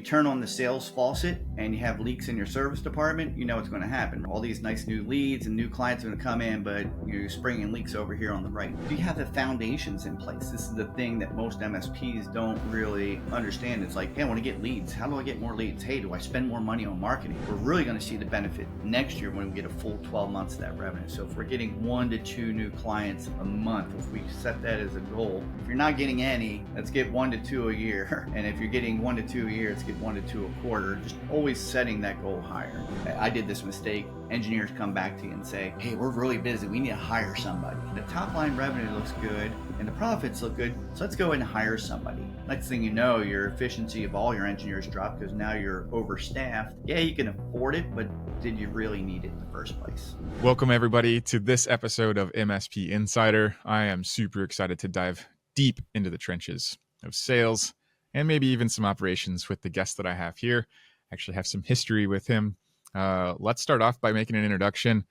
turn on the sales faucet and you have leaks in your service department, you know what's going to happen. All these nice new leads and new clients are going to come in, but you're springing leaks over here on the right. Do you have the foundations in place? This is the thing that most MSPs don't really understand. It's like, hey, I want to get leads. How do I get more leads? Hey, do I spend more money on marketing? We're really going to see the benefit next year when we get a full 12 months of that revenue. So if we're getting 1 to 2 new clients a month, if we set that as a goal, if you're not getting any, let's get 1 to 2 a year. And if you're getting 1 to 2 a year, let's get 1 to 2 a quarter. Just always setting that goal higher. I did this mistake. Engineers come back to you and say, hey, we're really busy. We need to hire somebody. The top line revenue looks good and the profits look good. So let's go and hire somebody. Next thing you know, your efficiency of all your engineers drop because now you're overstaffed. Yeah, you can afford it, but did you really need it in the first place? Welcome everybody to this episode of MSP Insider. I am super excited to dive deep into the trenches of sales and maybe even some operations with the guest that I have here. I actually have some history with him. Let's start off by making an introduction.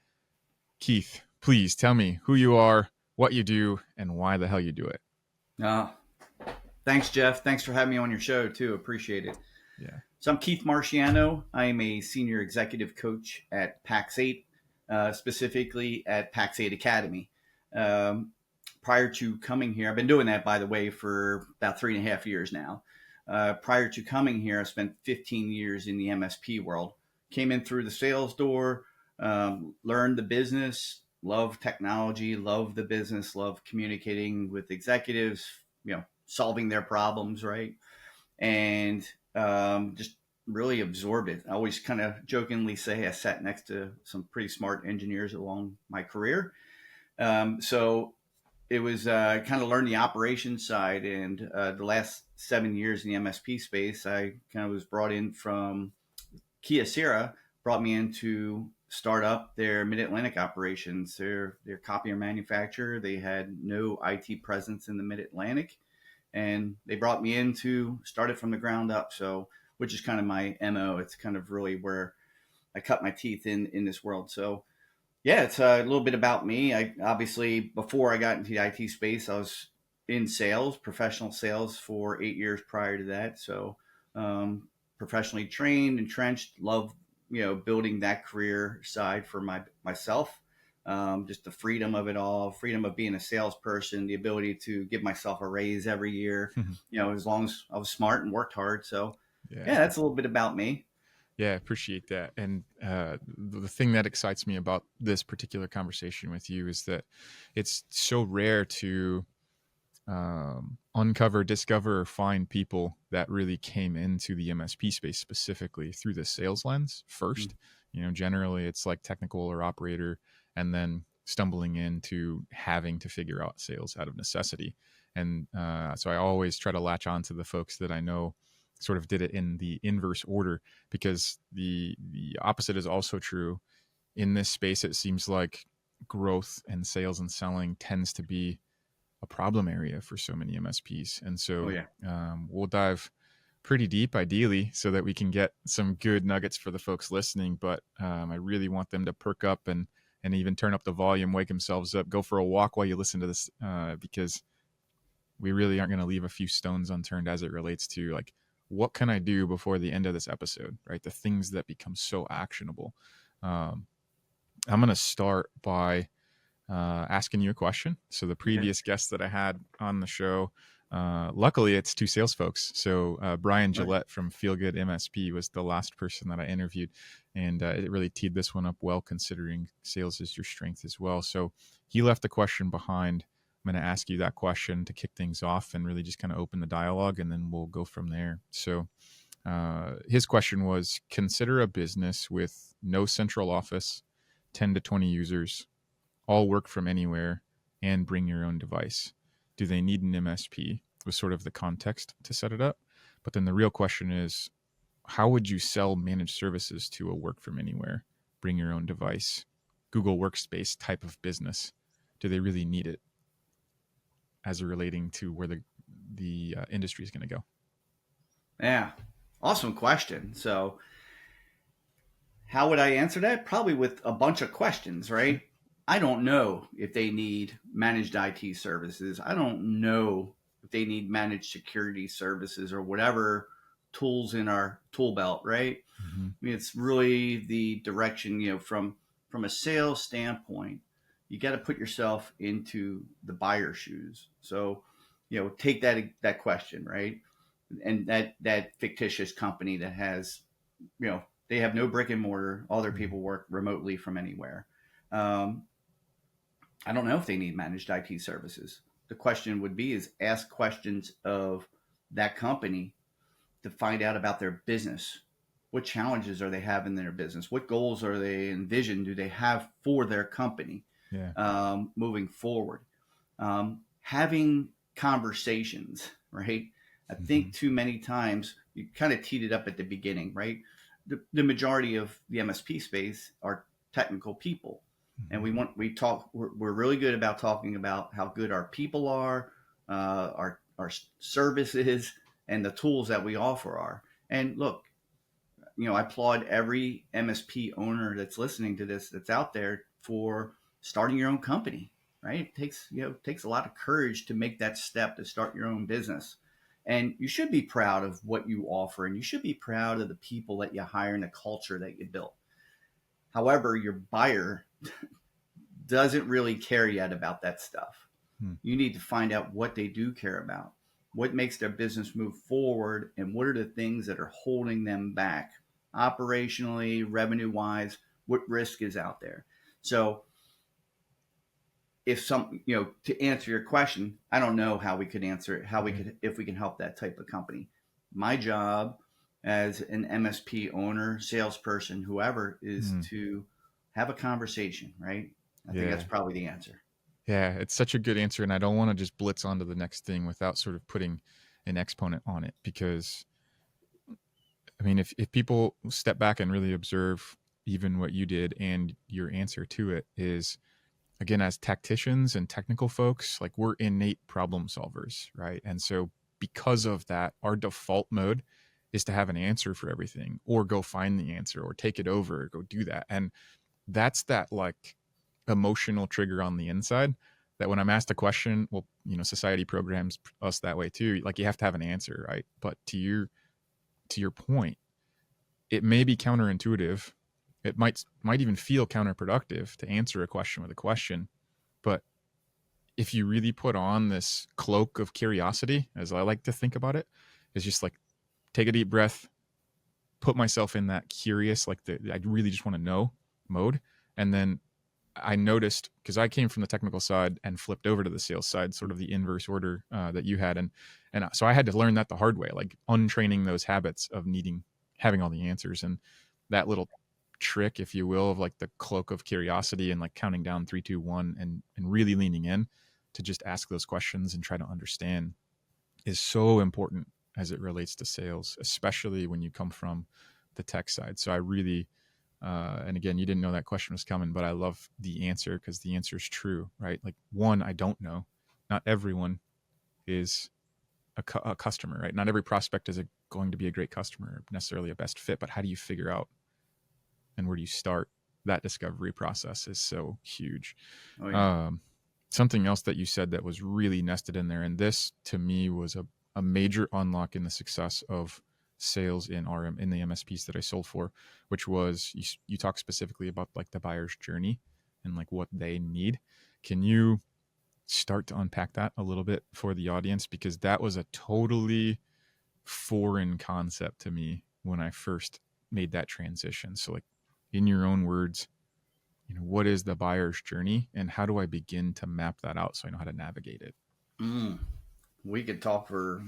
Keith, please tell me who you are, what you do, and why the hell you do it. Thanks, Jeff. Thanks for having me on your show, too. Appreciate it. Yeah. So I'm Keith Marciano. I am a senior executive coach at Pax8, specifically at Pax8 Academy. Prior to coming here, I've been doing that, by the way, for about 3.5 years now. Prior to coming here, I spent 15 years in the MSP world. Came in through the sales door, learned the business, love technology, love the business, love communicating with executives, solving their problems, right? And just really absorbed it. I always kind of jokingly say I sat next to some pretty smart engineers along my career. So it was kind of learn the operations side. And the last 7 years in the MSP space, I kind of was brought in from Kyocera, brought me in to start up their Mid-Atlantic operations. They're copier manufacturer. They had no IT presence in the Mid-Atlantic, and they brought me in to start it from the ground up. So, which is kind of my MO. It's kind of really where I cut my teeth in this world. So, yeah, it's a little bit about me. I obviously, before I got into the IT space, I was in sales, professional sales for 8 years prior to that. So, professionally trained, entrenched, love, building that career side for myself. Just the freedom of it all, freedom of being a salesperson, the ability to give myself a raise every year, as long as I was smart and worked hard. So yeah, that's a little bit about me. Yeah, I appreciate that. And the thing that excites me about this particular conversation with you is that it's so rare to uncover, discover, or find people that really came into the MSP space specifically through the sales lens first. Generally it's like technical or operator, and then stumbling into having to figure out sales out of necessity. And so I always try to latch on to the folks that I know sort of did it in the inverse order, because the opposite is also true. In this space, it seems like growth and sales and selling tends to be a problem area for so many MSPs. And so we'll dive pretty deep ideally so that we can get some good nuggets for the folks listening. But I really want them to perk up and even turn up the volume, wake themselves up, go for a walk while you listen to this, because we really aren't going to leave a few stones unturned as it relates to like, what can I do before the end of this episode, right? The things that become so actionable. I'm going to start by asking you a question. So the previous guest that I had on the show, luckily it's 2 sales folks. So Brian Gillette from Feel Good MSP was the last person that I interviewed, and it really teed this one up well, considering sales is your strength as well. So he left a question behind. I'm going to ask you that question to kick things off and really just kind of open the dialogue, and then we'll go from there. So his question was, consider a business with no central office, 10 to 20 users, all work from anywhere, and bring your own device. Do they need an MSP? Was sort of the context to set it up. But then the real question is, how would you sell managed services to a work from anywhere, bring your own device, Google Workspace type of business? Do they really need it as relating to where the industry is going to go? Yeah, awesome question. So how would I answer that? Probably with a bunch of questions, right? I don't know if they need managed IT services. I don't know if they need managed security services or whatever tools in our tool belt, right? Mm-hmm. I mean, it's really the direction, from a sales standpoint, you got to put yourself into the buyer's shoes. So, take that question, right? And that fictitious company that has, they have no brick and mortar, all their people work remotely from anywhere. Um, I don't know if they need managed IT services. The question would be is ask questions of that company to find out about their business. What challenges are they having in their business? What goals are they envision do they have for their company Yeah. moving forward? Having conversations, right? I Mm-hmm. think too many times you kind of teed it up at the beginning, right? The majority of the MSP space are technical people, and Mm-hmm. we're really good about talking about how good our people are, our services, and the tools that we offer are. And look, I applaud every MSP owner that's listening to this that's out there for starting your own company, right? It takes a lot of courage to make that step to start your own business. And you should be proud of what you offer, and you should be proud of the people that you hire and the culture that you built. However, your buyer doesn't really care yet about that stuff. Mm-hmm. You need to find out what they do care about, what makes their business move forward, and what are the things that are holding them back operationally, revenue wise, what risk is out there. So, to answer your question, I don't know how we could answer it, if we can help that type of company. My job as an MSP owner, salesperson, whoever, is to have a conversation, right? I think Yeah. that's probably the answer. Yeah, it's such a good answer, and I don't want to just blitz onto the next thing without sort of putting an exponent on it, because I mean, if people step back and really observe even what you did and your answer to it is, again, as tacticians and technical folks, like, we're innate problem solvers, right? And so because of that, our default mode is to have an answer for everything, or go find the answer, or take it over, or go do that. And that's that, like, emotional trigger on the inside, that when I'm asked a question, well, society programs us that way too. Like, you have to have an answer, right? But to your point, it may be counterintuitive. It might even feel counterproductive to answer a question with a question. But if you really put on this cloak of curiosity, as I like to think about it, is just like, take a deep breath, put myself in that curious, like, I really just want to know mode. And then I noticed, because I came from the technical side and flipped over to the sales side, sort of the inverse order that you had, and so I had to learn that the hard way, like untraining those habits of having all the answers, and that little trick, if you will, of like the cloak of curiosity and like counting down 3, 2, 1, and really leaning in to just ask those questions and try to understand, is so important as it relates to sales, especially when you come from the tech side. So I really, and again, you didn't know that question was coming, but I love the answer, because the answer is true, right? Like, one, I don't know. Not everyone is a customer, right? Not every prospect is going to be a great customer, or necessarily a best fit, but how do you figure out, and where do you start? That discovery process is so huge. Oh yeah. Something else that you said that was really nested in there, and this to me was a major unlock in the success of sales in the MSPs that I sold for, which was, you talk specifically about like the buyer's journey and like what they need. Can you start to unpack that a little bit for the audience? Because that was a totally foreign concept to me when I first made that transition. So, like, in your own words, what is the buyer's journey, and how do I begin to map that out so I know how to navigate it? Mm. We could talk for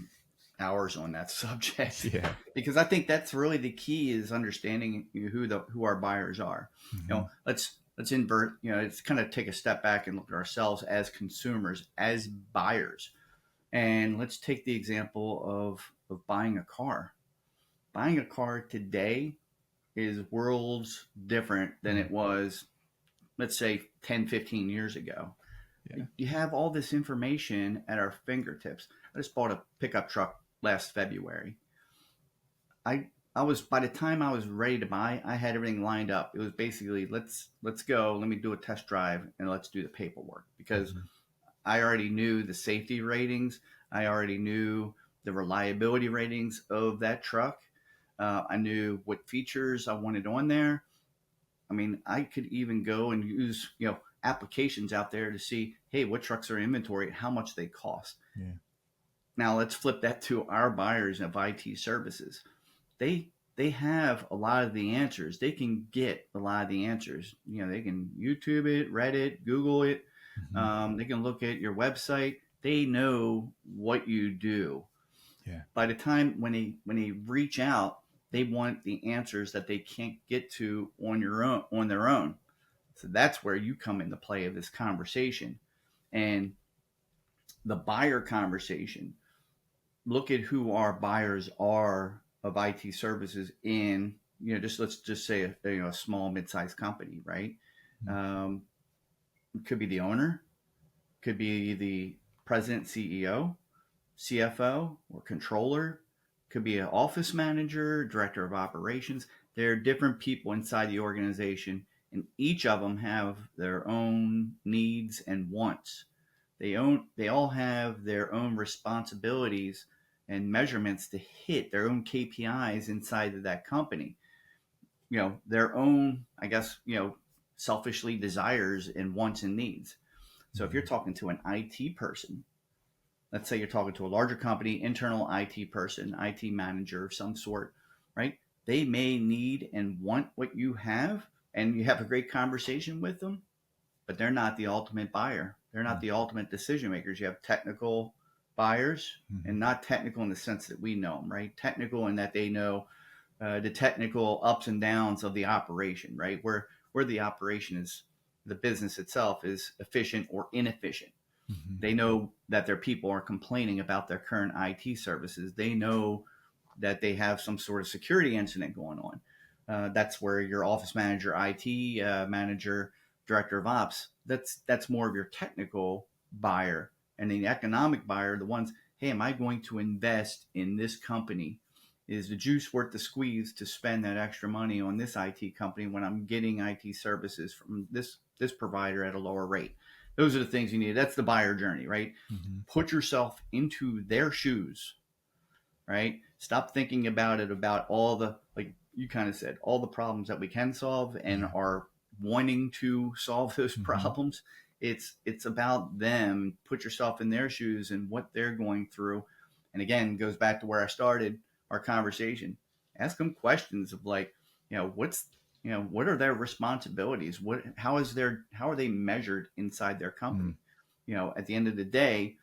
hours on that subject Yeah. because I think that's really the key, is understanding who our buyers are. Mm-hmm. Let's invert. Let's kind of take a step back and look at ourselves as consumers, as buyers, and let's take the example of buying a car. Buying a car today is worlds different than it was, let's say, 10, 15 years ago. Yeah. You have all this information at our fingertips. I just bought a pickup truck last February. I was, by the time I was ready to buy, I had everything lined up. It was basically, let's go, let me do a test drive, and let's do the paperwork, because Mm-hmm. I already knew the safety ratings. I already knew the reliability ratings of that truck. I knew what features I wanted on there. I mean, I could even go and use, applications out there to see, hey, what trucks are in inventory, how much they cost. Yeah. Now let's flip that to our buyers of IT services. They have a lot of the answers. They can get a lot of the answers. They can YouTube it, Reddit, Google it. Mm-hmm. They can look at your website. They know what you do. Yeah. By the time when they reach out, they want the answers that they can't get to on their own. So that's where you come into play of this conversation. And the buyer conversation, look at who our buyers are of IT services in, let's just say a small mid-sized company, right? Um, it could be the owner, could be the president, CEO, CFO, or controller, could be an office manager, director of operations. There are different people inside the organization, and each of them have their own needs and wants. They all have their own responsibilities and measurements to hit their own KPIs inside of that company. Their own, I guess, selfishly desires and wants and needs. So if you're talking to an IT person, let's say you're talking to a larger company, internal IT person, IT manager of some sort, right? They may need and want what you have, and you have a great conversation with them, but they're not the ultimate buyer. They're not the ultimate decision makers. You have technical buyers, and not technical in the sense that we know them, right? Technical in that they know the technical ups and downs of the operation, right? Where the operation is, the business itself is efficient or inefficient. Mm-hmm. They know that their people are complaining about their current IT services. They know that they have some sort of security incident going on. That's where your office manager, IT manager, director of ops, that's more of your technical buyer. And the economic buyer, the ones, hey, am I going to invest in this company? Is the juice worth the squeeze to spend that extra money on this IT company when I'm getting IT services from this provider at a lower rate? Those are the things you need. That's the buyer journey, right? Mm-hmm. Put yourself into their shoes, right? Stop thinking about it, about all the, like you kind of said, all the problems that we can solve and are wanting to solve those problems. It's about them. Put yourself in their shoes and what they're going through. And again, goes back to where I started our conversation. Ask them questions of like, what are their responsibilities? How are they measured inside their company? At the end of the day,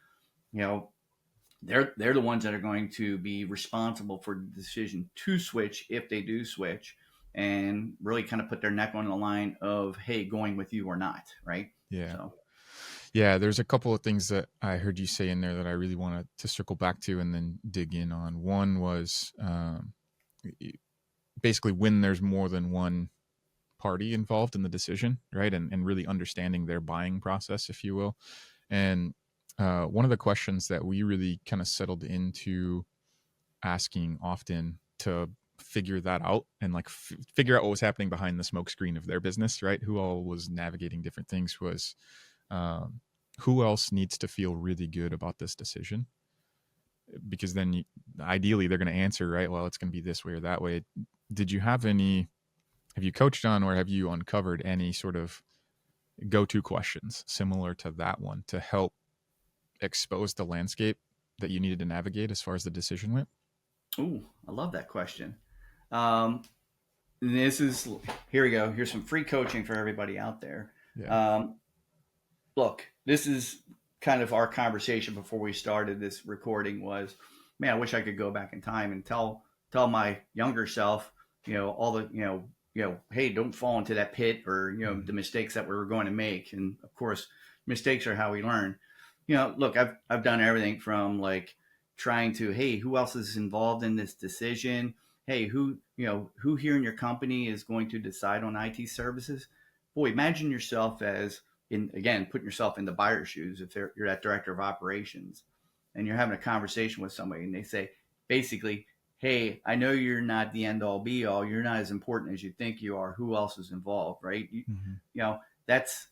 they're the ones that are going to be responsible for the decision to switch if they do switch, and really kind of put their neck on the line of, hey, going with you or not, right? Yeah. So Yeah, there's a couple of things that I heard you say in there that I really wanted to circle back to and then dig in on. One was basically when there's more than one party involved in the decision, right? And really understanding their buying process, if you will. And one of the questions that we really kind of settled into asking often to figure that out and like figure out what was happening behind the smoke screen of their business, right? Who all was navigating different things was who else needs to feel really good about this decision? Because then ideally they're going to answer, right? Well, it's going to be this way or that way. Have you coached on or have you uncovered any sort of go-to questions similar to that one to help expose the landscape that you needed to navigate as far as the decision went? ooh, I love that question. This is, here we go. Here's some free coaching for everybody out there. Yeah. Look, this is kind of our conversation before we started this recording was, man, I wish I could go back in time and tell my younger self, all the, hey, don't fall into that pit, or, the mistakes that we were going to make. And of course, mistakes are how we learn. Look, I've done everything from like trying to, hey, who else is involved in this decision? Hey, who here in your company is going to decide on IT services? Boy, imagine yourself as, again, putting yourself in the buyer's shoes. If you're that director of operations and you're having a conversation with somebody and they say, basically, hey, I know you're not the end all be all. You're not as important as you think you are. Who else is involved, right? That's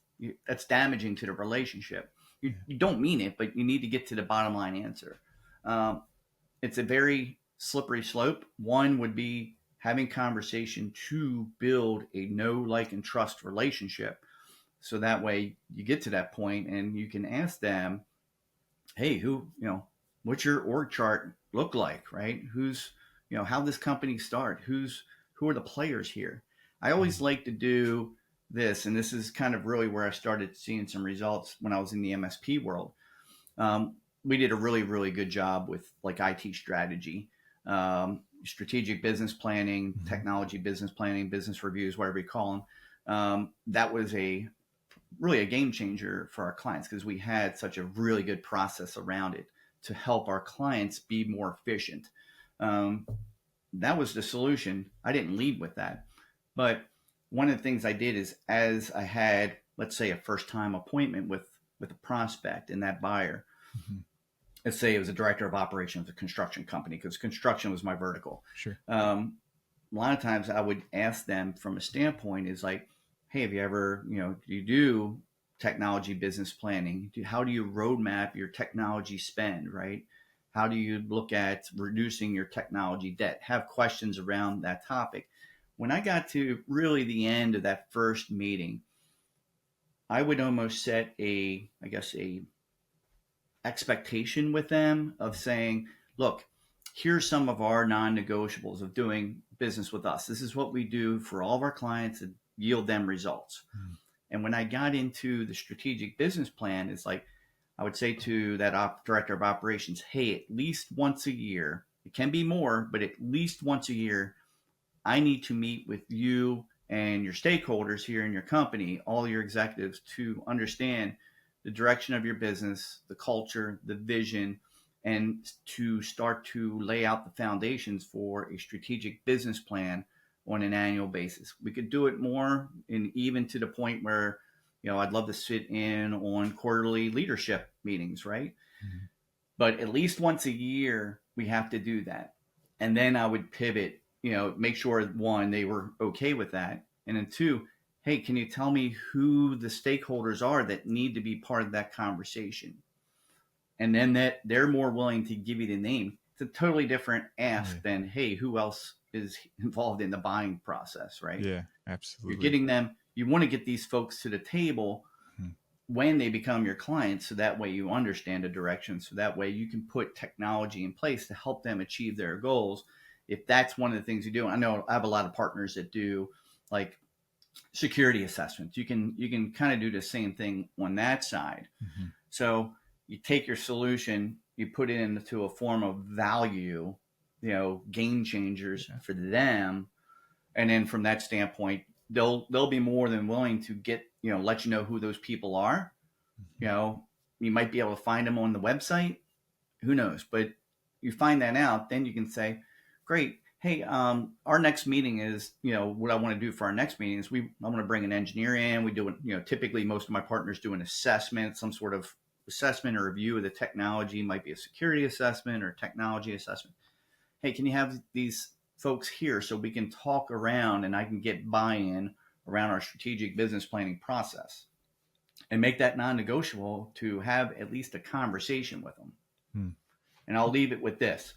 damaging to the relationship. You don't mean it, but you need to get to the bottom line answer. it's a very slippery slope. One would be having conversation to build a know, like, and trust relationship. So that way you get to that point and you can ask them, hey, what's your org chart look like, right? How this company start? Who are the players here? I always like to do this, and this is kind of really where I started seeing some results when I was in the MSP world. We did a really, really good job with like IT strategy, strategic business planning, technology business planning, business reviews, whatever you call them. That was really a game changer for our clients because we had such a really good process around it to help our clients be more efficient. That was the solution. I didn't lead with that. But one of the things I did is as I had, let's say, a first time appointment with a prospect and that buyer, let's say it was a director of operations of a construction company because construction was my vertical. Sure. A lot of times I would ask them from a standpoint is like, hey, have you ever, do you do technology business planning? How do you roadmap your technology spend, right? How do you look at reducing your technology debt? Have questions around that topic. When I got to really the end of that first meeting, I would almost set a expectation with them of saying, look, here's some of our non-negotiables of doing business with us. This is what we do for all of our clients and yield them results. And when I got into the strategic business plan, it's like, I would say to that director of operations, hey, at least once a year, it can be more, but at least once a year, I need to meet with you and your stakeholders here in your company, all your executives, to understand the direction of your business, the culture, the vision, and to start to lay out the foundations for a strategic business plan on an annual basis. We could do it more, and even to the point where, I'd love to sit in on quarterly leadership meetings, right? But at least once a year, we have to do that. And then I would pivot, make sure, one, they were okay with that. And then two, hey, can you tell me who the stakeholders are that need to be part of that conversation? And then that they're more willing to give you the name. It's a totally different ask than, hey, who else is involved in the buying process, right? Yeah, absolutely. You're getting them, you want to get these folks to the table when they become your clients, so that way you understand the direction, so that way you can put technology in place to help them achieve their goals. If that's one of the things you do, I know I have a lot of partners that do like security assessments. You can kind of do the same thing on that side. So you take your solution, you put it into a form of value, game changers for them. And then from that standpoint, they'll be more than willing to get, let you know who those people are. You might be able to find them on the website. Who knows? But you find that out, then you can say, great. Hey, our next meeting is, what I want to do for our next meeting is I want to bring an engineer in. We do it, typically most of my partners do an assessment, some sort of assessment or review of the technology, might be a security assessment or technology assessment. Hey, can you have these folks here so we can talk around and I can get buy-in around our strategic business planning process and make that non-negotiable to have at least a conversation with them. And I'll leave it with this.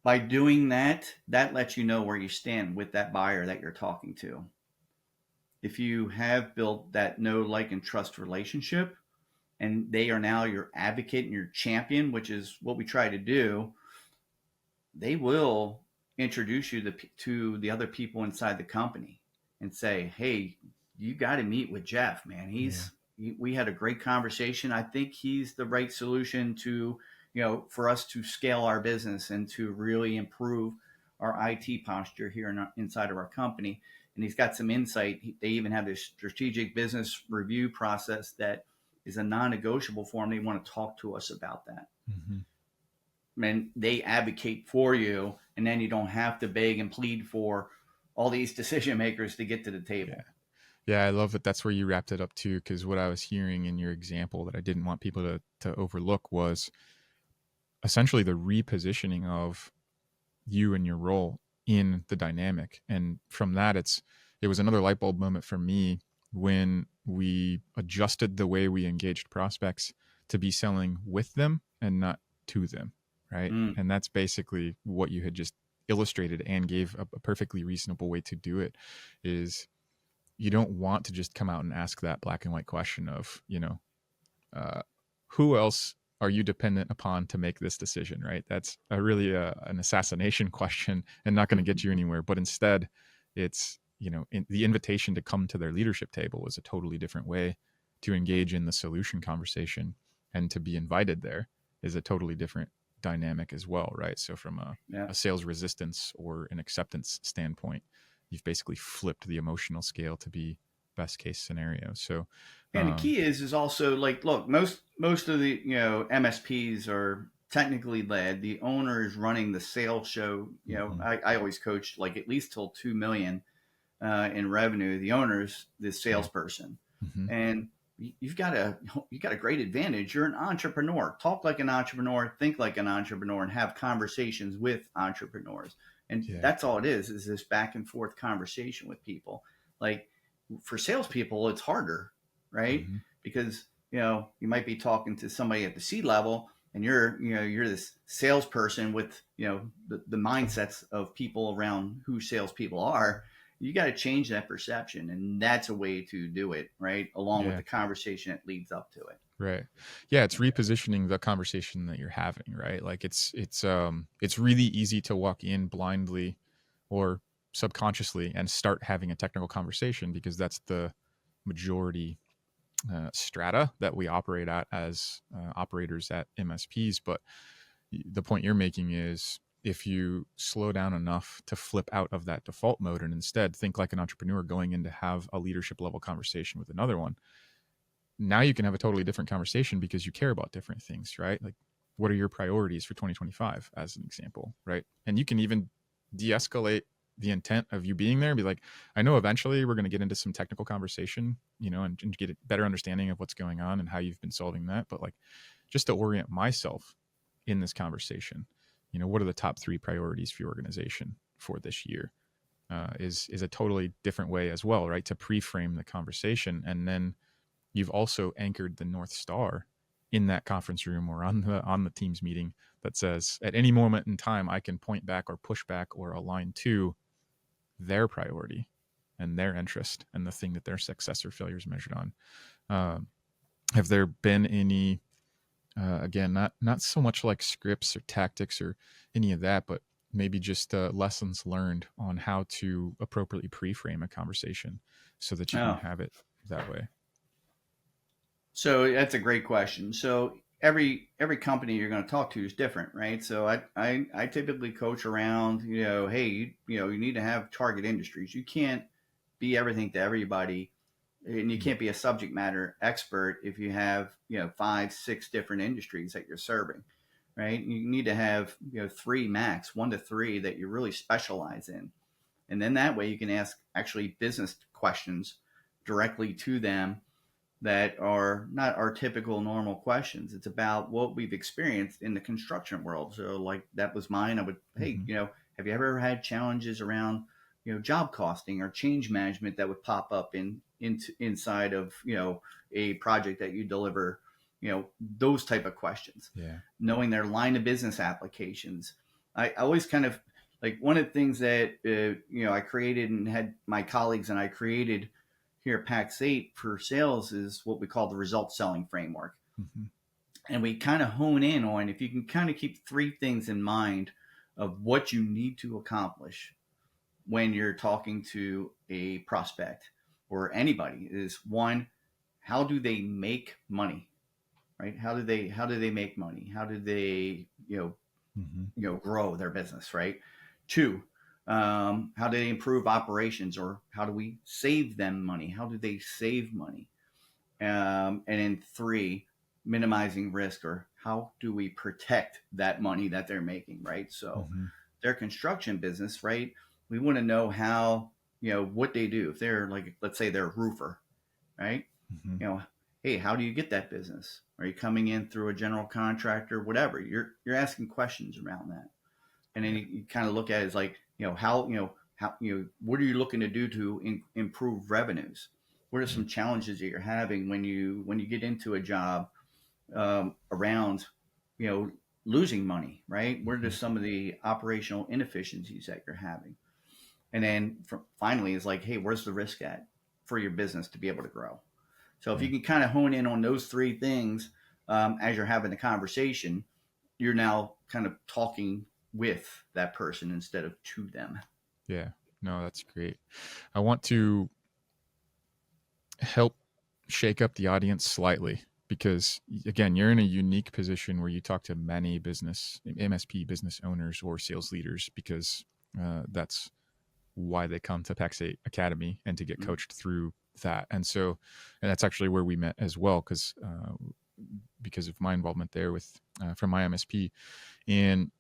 By doing that, that lets you know where you stand with that buyer that you're talking to. If you have built that know, like, and trust relationship, and they are now your advocate and your champion, which is what we try to do, they will introduce you to the other people inside the company and say, hey, you got to meet with Jeff, man. We had a great conversation. I think he's the right solution to, for us to scale our business and to really improve our IT posture here inside of our company. And he's got some insight. They even have this strategic business review process that is a non-negotiable for them. They want to talk to us about that. And they advocate for you, and then you don't have to beg and plead for all these decision makers to get to the table. Yeah, I love that that's where you wrapped it up too, because what I was hearing in your example that I didn't want people to overlook was essentially the repositioning of you and your role in the dynamic. And from that, it was another light bulb moment for me when we adjusted the way we engaged prospects to be selling with them and not to them. right? Mm. And that's basically what you had just illustrated and gave a perfectly reasonable way to do it. Is you don't want to just come out and ask that black and white question of, uh, who else are you dependent upon to make this decision, right? That's a really an assassination question and not going to get you anywhere. But instead, it's, the invitation to come to their leadership table is a totally different way to engage in the solution conversation, and to be invited there is a totally different dynamic as well, right? So from Yeah. a sales resistance or an acceptance standpoint, you've basically flipped the emotional scale to be best case scenario. So And the key is also like, look, most of the MSPs are technically led. The owner is running the sales show. mhm, I always coach like at least till 2 million in revenue. The owner's the yeah, salesperson, mhm, and you got a great advantage. You're an entrepreneur. Talk like an entrepreneur, think like an entrepreneur, and have conversations with entrepreneurs. And yeah, that's all it is this back and forth conversation with people. Like for salespeople, it's harder, right? mhm, Because you might be talking to somebody at the C level, and you're this salesperson with the mindsets of people around who salespeople are. You got to change that perception, and that's a way to do it, right? Along with yeah, the conversation that leads up to it. right, yeah. It's repositioning the conversation that you're having, right? Like it's really easy to walk in blindly or subconsciously and start having a technical conversation, because that's the majority strata that we operate at as operators at MSPs. But the point you're making is, if you slow down enough to flip out of that default mode and instead think like an entrepreneur going in to have a leadership level conversation with another one, now you can have a totally different conversation because you care about different things, right? Like, what are your priorities for 2025 as an example, right? And you can even de-escalate the intent of you being there and be like, I know eventually we're going to get into some technical conversation, and get a better understanding of what's going on and how you've been solving that. But like, just to orient myself in this conversation, what are the top 3 priorities for your organization for this year? Is a totally different way as well, right? To pre-frame the conversation, and then you've also anchored the North Star in that conference room or on the team's meeting that says, at any moment in time, I can point back or push back or align to their priority and their interest and the thing that their success or failure is measured on. Have there been any, again, not so much like scripts or tactics or any of that, but maybe just lessons learned on how to appropriately pre-frame a conversation so that you can Oh, have it that way? so that's a great question. So every company you're going to talk to is different, right? So I typically coach around, hey, you need to have target industries. You can't be everything to everybody, and you can't be a subject matter expert if you have 5 6 different industries that you're serving, right? You need to have 3 max, 1 to 3 that you really specialize in, and then that way you can ask actually business questions directly to them that are not our typical normal questions. It's about what we've experienced in the construction world. So like that was mine. I would, hey, Mm-hmm. have you ever had challenges around, job costing or change management that would pop up inside of, a project that you deliver, those type of questions, Yeah. knowing their line of business applications. I always kind of like one of the things that, I created and had my colleagues and I created here at Pax8 for sales is what we call the result selling framework. Mm-hmm. And we kind of hone in on if you can kind of keep 3 things in mind of what you need to accomplish when you're talking to a prospect or anybody is one, how do they make money? Right? How do they make money? How do they, Mm-hmm. grow their business, right? 2, how do they improve operations, or how do we save them money? How do they save money? And then 3, minimizing risk, or how do we protect that money that they're making, right? So Mm-hmm. their construction business, right? We want to know how, what they do. If they're like, let's say they're a roofer, right? Mm-hmm. Hey, how do you get that business? Are you coming in through a general contractor, whatever? You're asking questions around that, and then Yeah. you kind of look at it as like, what are you looking to do to improve revenues? What are Yeah. some challenges that you're having when you get into a job around, you know, losing money, right? What are some of the operational inefficiencies that you're having? And then finally is like, hey, where's the risk at for your business to be able to grow? So if you can kind of hone in on those three things as you're having the conversation, you're now kind of talking with that person instead of to them. Yeah. No, that's great. I want to help shake up the audience slightly because, again, you're in a unique position where you talk to many MSP business owners or sales leaders because that's why they come to Pax8 Academy and to get coached through that. And that's actually where we met as well because of my involvement there with from my MSP. And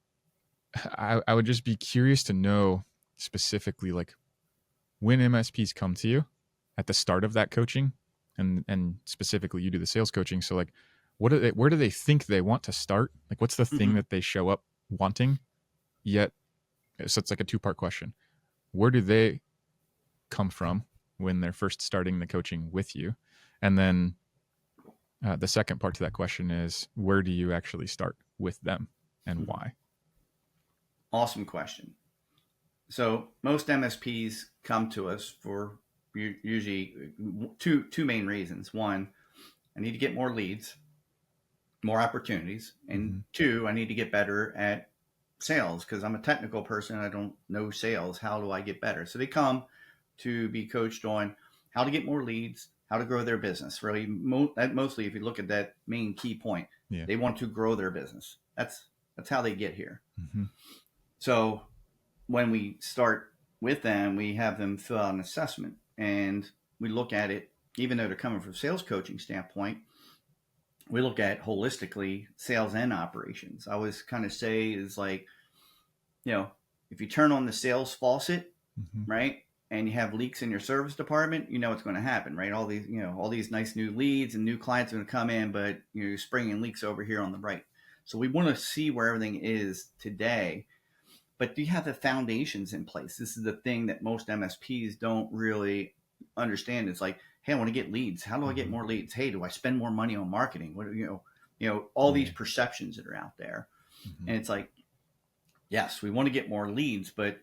I would just be curious to know specifically, like, when MSPs come to you at the start of that coaching, and specifically you do the sales coaching. So like, where do they think they want to start? Like, what's the thing that they show up wanting yet? So it's like a 2-part question. Where do they come from when they're first starting the coaching with you? And then the second part to that question is, where do you actually start with them and why? Awesome question. So most MSPs come to us for usually two main reasons. One, I need to get more leads, more opportunities. And two, I need to get better at sales because I'm a technical person. I don't know sales. How do I get better? So they come to be coached on how to get more leads, how to grow their business. Really, mostly if you look at that main key point, they want to grow their business. That's how they get here. So when we start with them, we have them fill out an assessment and we look at it, even though they're coming from a sales coaching standpoint, we look at holistically sales and operations. I always kind of say is like, if you turn on the sales faucet, right, and you have leaks in your service department, you know what's going to happen, right? All these nice new leads and new clients are going to come in, but you're springing leaks over here on the right. So we want to see where everything is today. But do you have the foundations in place? This is the thing that most MSPs don't really understand. It's like, hey, I want to get leads. How do I get more leads? Hey, do I spend more money on marketing? What all these perceptions that are out there. And it's like, yes, we want to get more leads, but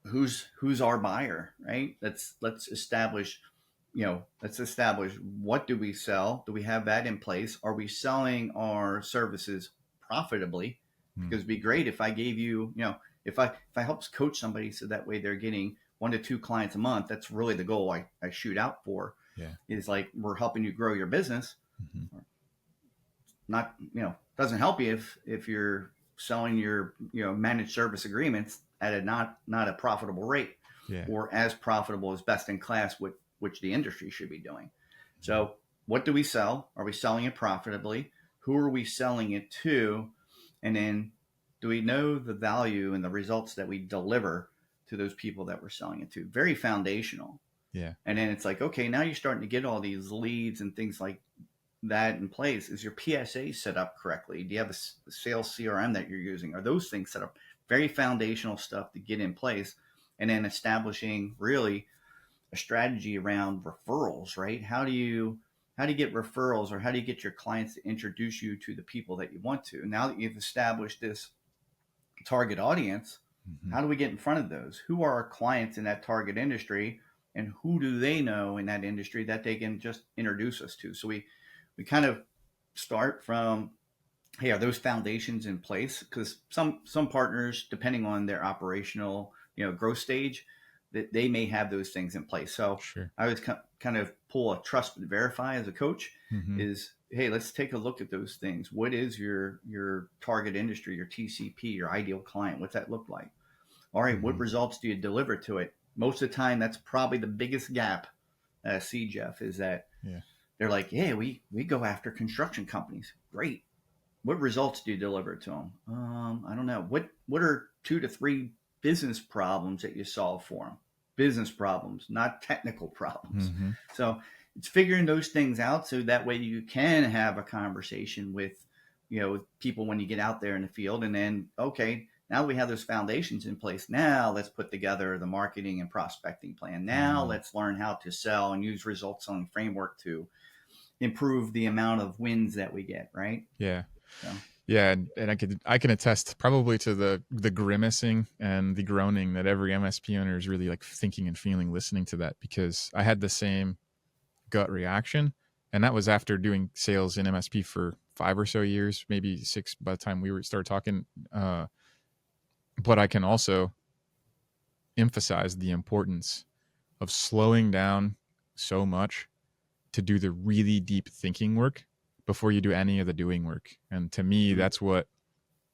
who's our buyer, right? Let's establish what do we sell? Do we have that in place? Are we selling our services profitably? Because it'd be great if I gave you, if I help coach somebody so that way they're getting 1 to 2 clients a month. That's really the goal I shoot out for. Is like, we're helping you grow your business. Not, doesn't help you if you're selling your, managed service agreements at a not a profitable rate, or as profitable as best in class, which the industry should be doing. So what do we sell? Are we selling it profitably? Who are we selling it to? And then do we know the value and the results that we deliver to those people that we're selling it to? Very foundational. And then it's like, okay, now you're starting to get all these leads and things like that in place. Is your PSA set up correctly? Do you have a sales CRM that you're using? Are those things set up? Very foundational stuff to get in place. And then establishing really a strategy around referrals, right? How do you get referrals, or how do you get your clients to introduce you to the people that you want to? Now that you've established this target audience, how do we get in front of those? Who are our clients in that target industry, and who do they know in that industry that they can just introduce us to? So we kind of start from, hey, are those foundations in place? Because some partners, depending on their operational, growth stage, that they may have those things in place. So I always kind of pull a trust but verify as a coach is, hey, let's take a look at those things. What is your target industry, your TCP, your ideal client? What's that look like? All right, what results do you deliver to it? Most of the time, that's probably the biggest gap I see, Jeff, is that they're like, yeah, we go after construction companies. Great. What results do you deliver to them? I don't know. What are 2 to 3 business problems that you solve for them? Business problems, not technical problems. So it's figuring those things out so that way you can have a conversation with, people when you get out there in the field. And then, okay, now we have those foundations in place. Now let's put together the marketing and prospecting plan. Now let's learn how to sell and use results on framework to improve the amount of wins that we get, right? Yeah. So. Yeah, and I can attest probably to the grimacing and the groaning that every MSP owner is really like thinking and feeling listening to that, because I had the same gut reaction, and that was after doing sales in MSP for 5 or so years, maybe 6 by the time we started talking. But I can also emphasize the importance of slowing down so much to do the really deep thinking work before you do any of the doing work. And to me, Mm. that's what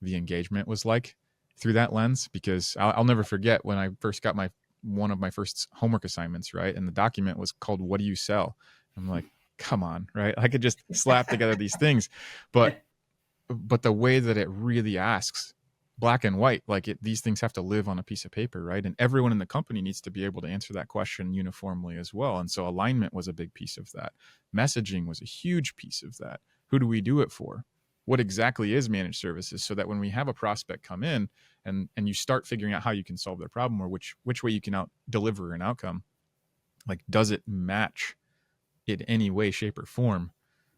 the engagement was like through that lens, because I'll never forget when I first got my one of my first homework assignments, right? And the document was called "What do you sell?" I'm like, come on, right? I could just slap together these things, but the way that it really asks, black and white, like these things have to live on a piece of paper, right? And everyone in the company needs to be able to answer that question uniformly as well. And so alignment was a big piece of that. Messaging was a huge piece of that. Who do we do it for? What exactly is managed services, so that when we have a prospect come in and you start figuring out how you can solve their problem, or which way you can deliver an outcome, like, does it match in any way, shape, or form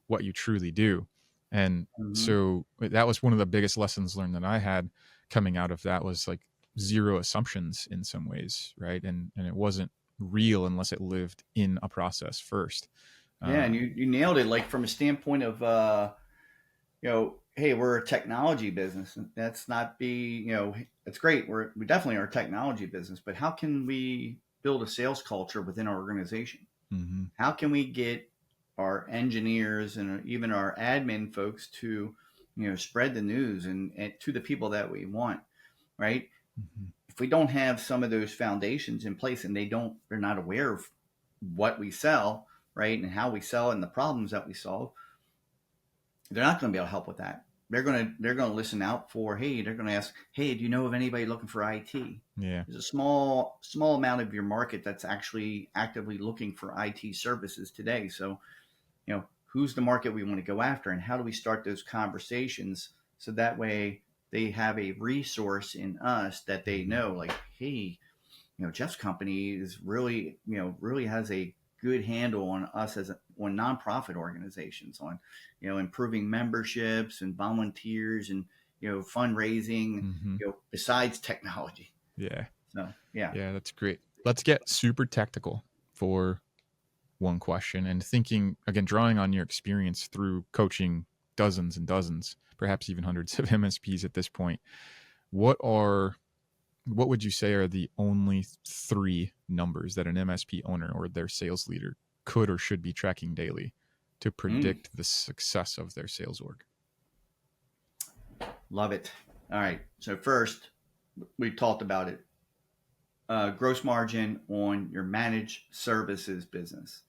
what you truly do? And Hmm. so that was one of the biggest lessons learned that I had coming out of that, was like zero assumptions in some ways, right? And it wasn't real unless it lived in a process first. Yeah, and uh, you nailed it. Like from a standpoint of hey, we're a technology business. That's not be, it's great. We definitely are a technology business, but how can we build a sales culture within our organization? mm-hmm, How can we get our engineers and even our admin folks to, spread the news and to the people that we want, right? mm-hmm, If we don't have some of those foundations in place and they're not aware of what we sell, right, and how we sell and the problems that we solve, they're not going to be able to help with that. They're going to listen out for, hey, they're going to ask, hey, do you know of anybody looking for IT? yeah. There's a small amount of your market that's actually actively looking for IT services today. So, who's the market we want to go after, and how do we start those conversations so that way they have a resource in us that they Mm-hmm. know, like, hey, Jeff's company is really, really has a good handle on us on nonprofit organizations, on, improving memberships and volunteers and, fundraising, Mm-hmm. besides technology. Yeah. So, yeah. Yeah, that's great. Let's get super technical for one question, and thinking again, drawing on your experience through coaching dozens and dozens, perhaps even hundreds of MSPs at this point. What are what would you say are the only 3 numbers that an MSP owner or their sales leader could or should be tracking daily to Mm, predict the success of their sales org? love it. All right. So first, we talked about it. Gross margin on your managed services business,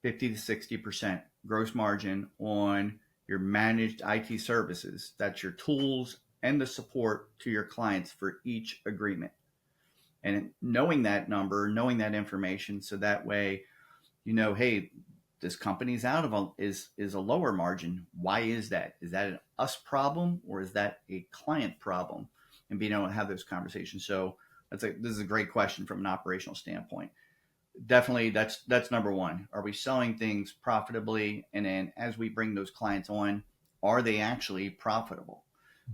50 to 60% gross margin on your managed IT services. That's your tools and the support to your clients for each agreement. And knowing that number, knowing that information, so that way, hey, this company's out of is a lower margin. Why is that? Is that an us problem or is that a client problem? And being able to have those conversations. So this is a great question from an operational standpoint. Definitely, that's number one. Are we selling things profitably? And then as we bring those clients on, are they actually profitable?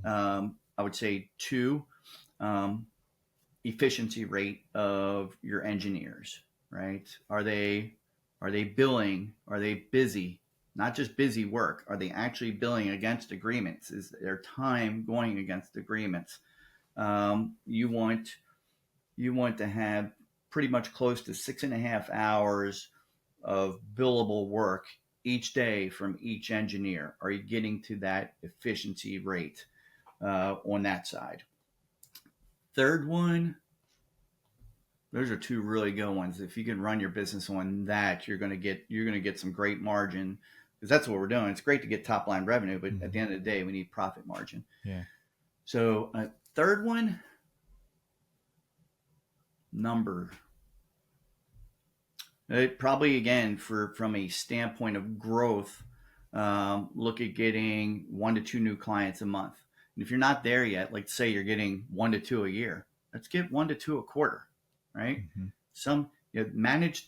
I would say two, um, efficiency rate of your engineers, right? Are they billing? Are they busy? Not just busy work. Are they actually billing against agreements? Is their time going against agreements? You want to have pretty much close to 6.5 hours of billable work each day from each engineer. Are you getting to that efficiency rate on that side? Third one, those are two really good ones. If you can run your business on that, you're going to get some great margin, because that's what we're doing. It's great to get top line revenue, but at Mm-hmm. the end of the day, we need profit margin. Yeah. So third one, number. It probably, again, from a standpoint of growth, look at getting 1 to 2 new clients a month. And if you're not there yet, like say you're getting 1 to 2 a year, let's get 1 to 2 a quarter, right? Mm-hmm. Some managed.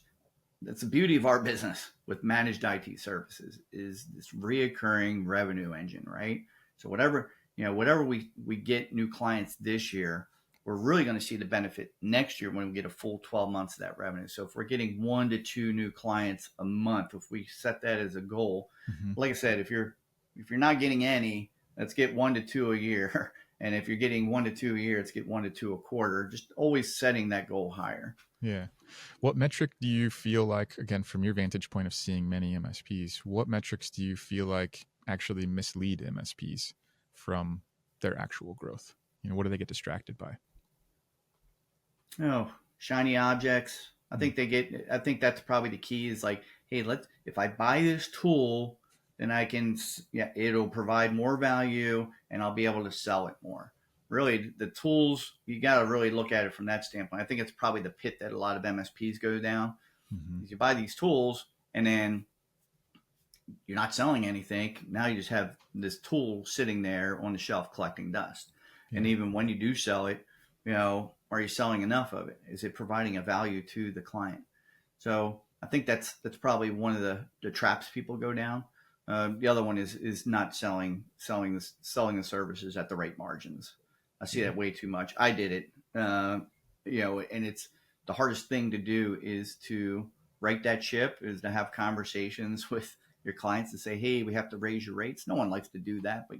That's the beauty of our business with managed IT services, is this reoccurring revenue engine, right? So whatever we get new clients this year, we're really going to see the benefit next year when we get a full 12 months of that revenue. So if we're getting 1 to 2 new clients a month, if we set that as a goal, Mm-hmm. like I said, if you're not getting any, let's get 1 to 2 a year. And if you're getting 1 to 2 a year, let's get 1 to 2 a quarter. Just always setting that goal higher. Yeah. What metric do you feel like, again, from your vantage point of seeing many MSPs, what metrics do you feel like actually mislead MSPs from their actual growth? What do they get distracted by? Oh, shiny objects. I think that's probably the key is like, hey, if I buy this tool, then it'll provide more value and I'll be able to sell it more. Really, the tools, you got to really look at it from that standpoint. I think it's probably the pit that a lot of MSPs go down. Mm-hmm. You buy these tools and then you're not selling anything. Now you just have this tool sitting there on the shelf collecting dust. Yeah. And even when you do sell it, are you selling enough of it? Is it providing a value to the client? So I think that's probably one of the traps people go down. The other one is not selling the services at the right margins. I see that way too much. I did it, and it's the hardest thing to do is to right that ship, is to have conversations with your clients and say, hey, we have to raise your rates. No one likes to do that, but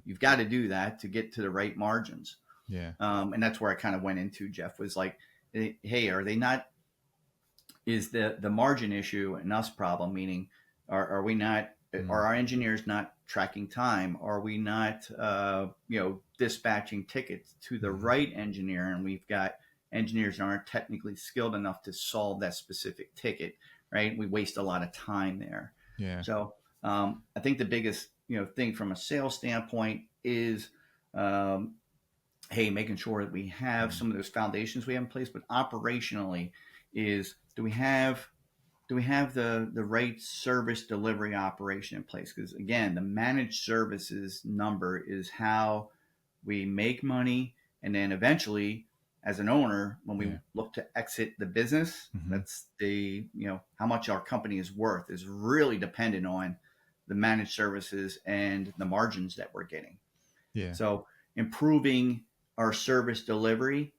you've got to do that to get to the right margins. Yeah. And that's where I kind of went into, Jeff, was like, hey, are they not, is the margin issue an us problem? Meaning, are we not, are our engineers not tracking time? Are we not, dispatching tickets to the right engineer? And we've got engineers that aren't technically skilled enough to solve that specific ticket, right? We waste a lot of time there. Yeah. So I think the biggest, thing from a sales standpoint is, hey, making sure that we have some of those foundations we have in place, but operationally is, do we have the right service delivery operation in place? Because again, the managed services number is how we make money. And then eventually, as an owner, when we look to exit the business, that's how much our company is worth is really dependent on the managed services and the margins that we're getting. Yeah. So improving our service delivery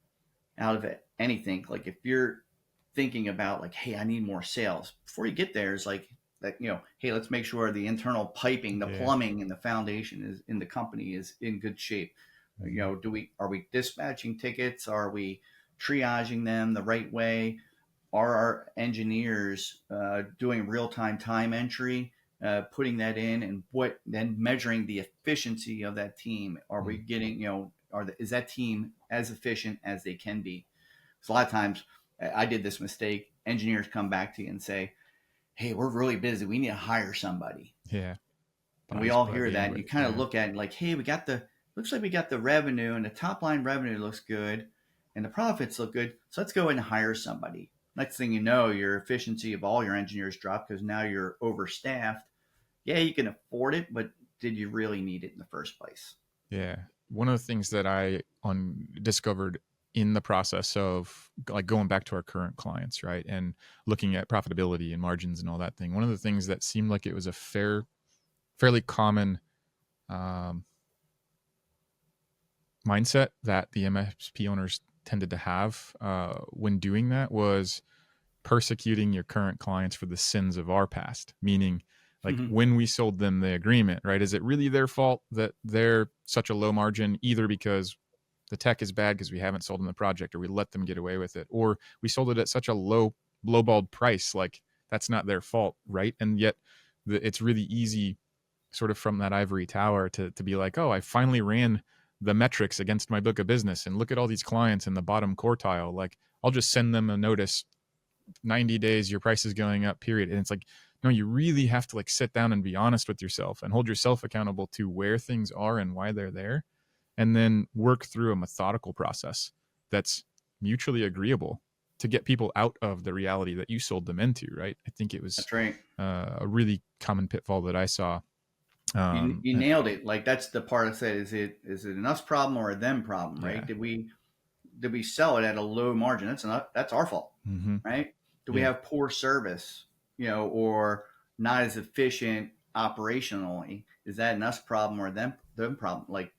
out of anything, like if you're thinking about like, hey, I need more sales, before you get there is like that, hey, let's make sure the internal piping, the plumbing and the foundation is in the company is in good shape. Are we dispatching tickets? Are we triaging them the right way? Are our engineers doing real-time time entry, putting that in, and then measuring the efficiency of that team? Are we getting, is that team as efficient as they can be? So a lot of times I did this mistake. Engineers come back to you and say, hey, we're really busy. We need to hire somebody. Yeah. And we all hear that. And you kind of look at it like, hey, looks like we got the revenue, and the top line revenue looks good and the profits look good. So let's go ahead and hire somebody. Next thing you know, your efficiency of all your engineers drop because now you're overstaffed. Yeah, you can afford it, but did you really need it in the first place? Yeah. One of the things that I discovered in the process of like going back to our current clients, right, and looking at profitability and margins and all that thing, one of the things that seemed like it was a fairly common mindset that the MSP owners tended to have when doing that was persecuting your current clients for the sins of our past, meaning like when we sold them the agreement, right? Is it really their fault that they're such a low margin, either because the tech is bad because we haven't sold them the project, or we let them get away with it, or we sold it at such a lowballed price? Like that's not their fault, right? And yet it's really easy sort of from that ivory tower to be like, oh, I finally ran the metrics against my book of business and look at all these clients in the bottom quartile. Like I'll just send them a notice, 90 days, your price is going up, period. And it's like, no, you really have to like sit down and be honest with yourself and hold yourself accountable to where things are and why they're there. And then work through a methodical process that's mutually agreeable to get people out of the reality that you sold them into, right? I think it was That's right. A really common pitfall that I saw. You nailed it. Like that's the part I said, is it an us problem or a them problem, right? Yeah. Did we sell it at a low margin? That's our fault, right? Do we have poor service, or not as efficient operationally? Is that an us problem or them problem? Like,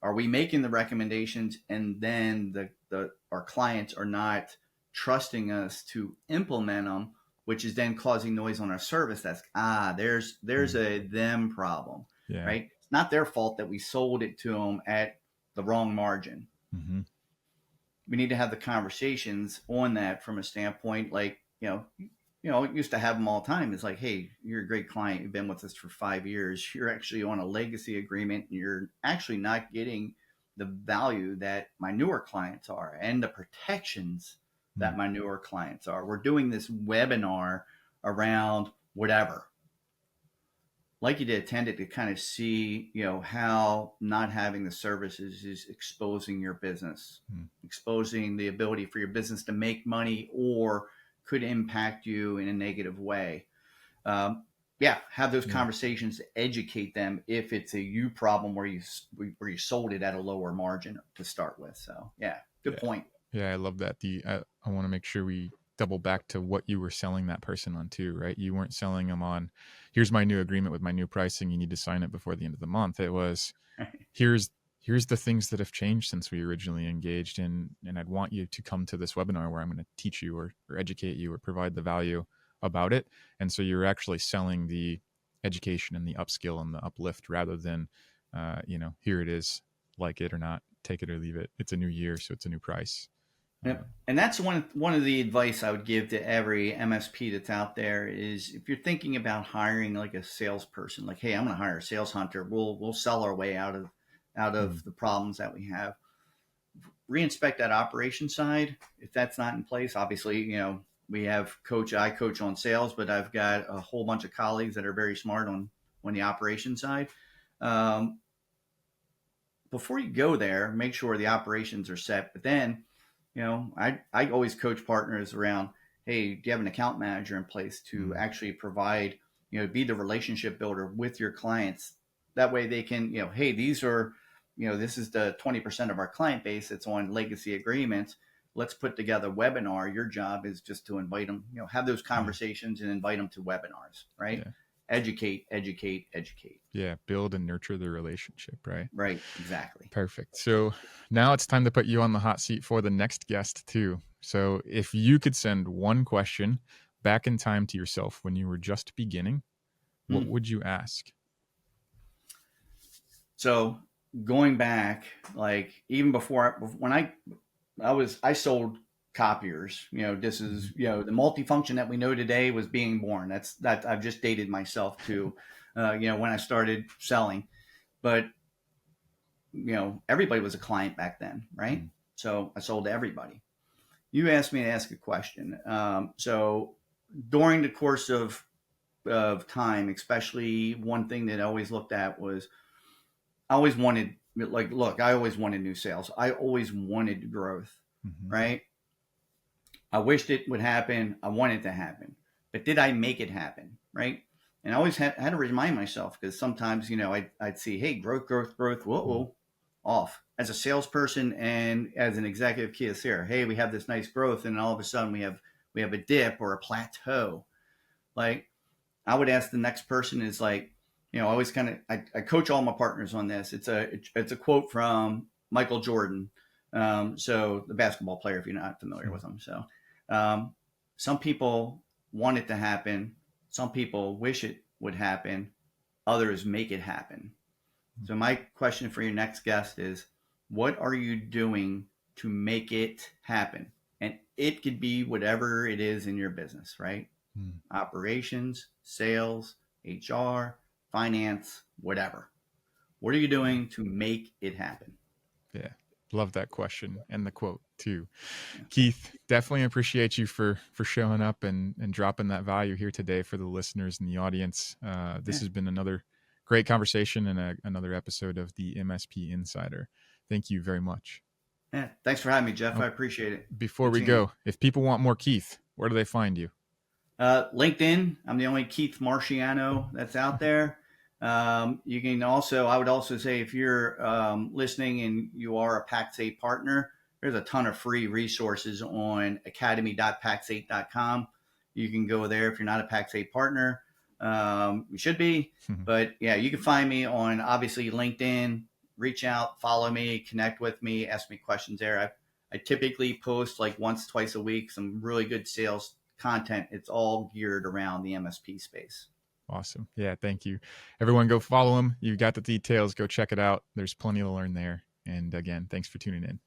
are we making the recommendations and then our clients are not trusting us to implement them, which is then causing noise on our service? That's there's a them problem, Yeah. right? It's not their fault that we sold it to them at the wrong margin. Mm-hmm. We need to have the conversations on that from a standpoint, like, it used to have them all the time. It's like, hey, you're a great client. You've been with us for 5 years. You're actually on a legacy agreement, and you're actually not getting the value that my newer clients are and the protections that my newer clients are. We're doing this webinar around whatever. Like you did, tended to kind of see, how not having the services is exposing your business, exposing the ability for your business to make money or could impact you in a negative way. Have those conversations to educate them if it's a you problem where you sold it at a lower margin to start with. So good point. Yeah, I love that. I want to make sure we double back to what you were selling that person on too, right? You weren't selling them on, here's my new agreement with my new pricing. You need to sign it before the end of the month. It was, here's the things that have changed since we originally engaged, and I'd want you to come to this webinar where I'm going to teach you or educate you or provide the value about it. And so you're actually selling the education and the upskill and the uplift rather than, here it is, like it or not, take it or leave it. It's a new year, so it's a new price. Yep. And that's one of the advice I would give to every MSP that's out there is, if you're thinking about hiring like a salesperson, like, hey, I'm going to hire a sales hunter. We'll sell our way out of the problems that we have. Reinspect that operation side. If that's not in place, obviously, we have I coach on sales, but I've got a whole bunch of colleagues that are very smart on the operation side. Before you go there, make sure the operations are set. But then, I always coach partners around, hey, do you have an account manager in place to actually provide, be the relationship builder with your clients? That way they can, hey, these are, this is the 20% of our client base that's on legacy agreements. Let's put together a webinar. Your job is just to invite them, have those conversations and invite them to webinars, right? Yeah. Educate. Yeah. Build and nurture the relationship, right? Right. Exactly. Perfect. So now it's time to put you on the hot seat for the next guest too. So if you could send one question back in time to yourself when you were just beginning, what would you ask? So going back, like even when I sold copiers, this is, the multifunction that we know today was being born. That I've just dated myself to, when I started selling, but everybody was a client back then. Right. So I sold to everybody. You asked me to ask a question. So during the course of time, especially one thing that I always looked at was I always wanted new sales. I always wanted growth. Right. I wished it would happen. I want it to happen, but did I make it happen? Right. And I always had to remind myself, because sometimes, I'd see, hey, growth. Whoa, off as a salesperson and as an executive key here. Hey, we have this nice growth. And all of a sudden we have a dip or a plateau. Like, I would ask the next person is like, I always I coach all my partners on this. It's a quote from Michael Jordan. So the basketball player, if you're not familiar with him. So some people want it to happen. Some people wish it would happen. Others make it happen. So my question for your next guest is, what are you doing to make it happen? And it could be whatever it is in your business, right? Operations, sales, HR, finance, whatever. What are you doing to make it happen? Yeah. Love that question and the quote too. Yeah. Keith, definitely appreciate you for showing up and dropping that value here today for the listeners and the audience. This has been another great conversation and another episode of the MSP Insider. Thank you very much. Yeah, thanks for having me, Jeff. I appreciate it. Before we go, if people want more Keith, where do they find you? LinkedIn. I'm the only Keith Marciano that's out there. You can also, I would also say, if you're listening and you are a Pax8 partner, there's a ton of free resources on academy.pax8.com. You can go there if you're not a Pax8 partner. We should be, but yeah, you can find me on obviously LinkedIn. Reach out, follow me, connect with me, ask me questions there. I typically post like once, twice a week, some really good sales content. It's all geared around the MSP space. Awesome. Yeah, thank you. Everyone go follow him. You got the details. Go check it out. There's plenty to learn there. And again, thanks for tuning in.